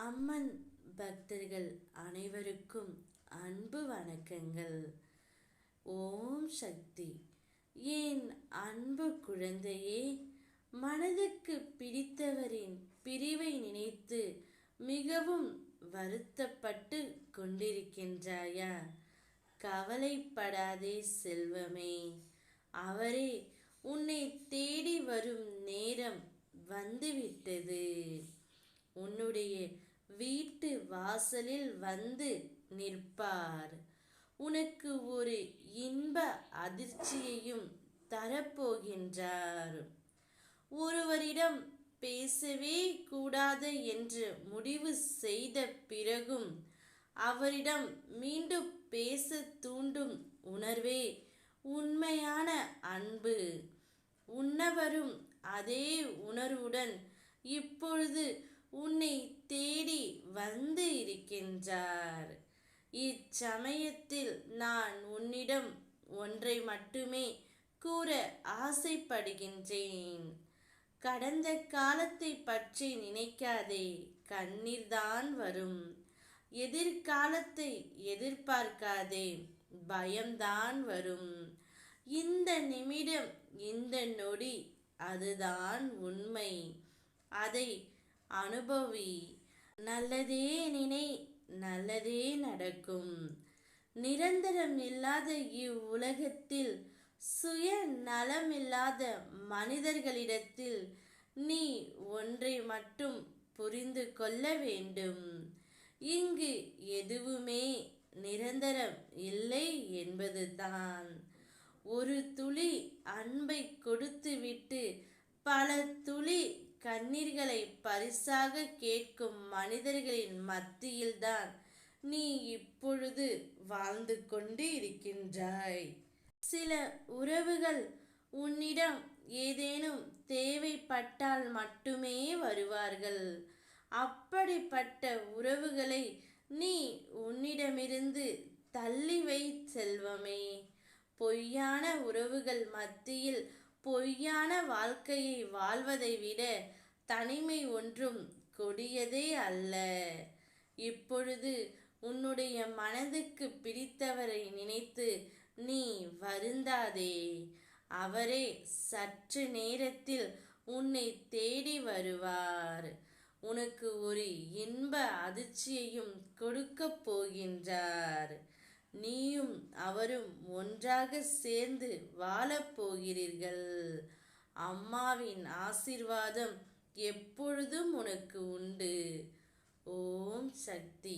அம்மன் பக்தர்கள் அனைவருக்கும் அன்பு வணக்கங்கள். ஓம் சக்தி. என் அன்பு குழந்தையே, மனதுக்கு பிடித்தவரின் பிரிவை நினைத்து மிகவும் வருத்தப்பட்டு கொண்டிருக்கின்றாயா? கவலைப்படாதே செல்வமே. அவரே உன்னை தேடி வரும் நேரம் வந்துவிட்டது. உன்னுடைய வீட்டு வாசலில் வந்து நிற்பார். உனக்கு ஒரு இன்ப அதிர்ச்சியையும் தரப்போகின்றார். ஒருவரிடம் பேசவே கூடாது என்று முடிவு செய்த பிறகும் அவரிடம் மீண்டும் பேச தூண்டும் உணர்வே உண்மையான அன்பு. உன்னவரும் அதே உணர்வுடன் இப்பொழுது உன்னை தேடி வந்து இருக்கின்றார். இச்சமயத்தில் நான் உன்னிடம் ஒன்றை மட்டுமே கூற ஆசைப்படுகின்றேன். கடந்த காலத்தை பற்றி நினைக்காதே, கண்ணீர்தான் வரும். எதிர்காலத்தை எதிர்பார்க்காதே, பயம்தான் வரும். இந்த நிமிடம், இந்த நொடி, அதுதான் உண்மை. அதை அனுபவி. நல்லதே நினை, நல்லதே நடக்கும். நிரந்தரம் இல்லாத இவ்வுலகத்தில் சுய நலமில்லாத மனிதர்களிடத்தில் நீ ஒன்றை மட்டும் புரிந்து கொள்ள வேண்டும். இங்கு எதுவுமே நிரந்தரம் இல்லை என்பதுதான். ஒரு துளி அன்பை கொடுத்துவிட்டு பல துளி கண்ணீர்களை பரிசாக கேட்கும் மனிதர்களின் மத்தியில்தான் நீ இப்பொழுது வாழ்ந்து கொண்டு இருக்கின்றாய். சில உறவுகள் உன்னிடம் ஏதேனும் தேவைப்பட்டால் மட்டுமே வருவார்கள். அப்படிப்பட்ட உறவுகளை நீ உன்னிடமிருந்து தள்ளி வை செல்வமே. பொய்யான உறவுகள் மத்தியில் பொய்யான வாழ்க்கையை வாழ்வதை விட தனிமை ஒன்றும் கொடியதே அல்ல. இப்பொழுது உன்னுடைய மனதுக்கு பிடித்தவரை நினைத்து நீ வருந்தாதே. அவரே சற்று நேரத்தில் உன்னை தேடி வருவார். உனக்கு ஒரு இன்ப அதிர்ச்சியையும் கொடுக்க போகின்றார். நீயும் அவரும் ஒன்றாக சேர்ந்து வாழப்போகிறீர்கள். அம்மாவின் ஆசீர்வாதம் எப்பொழுதும் உனக்கு உண்டு. ஓம் சக்தி.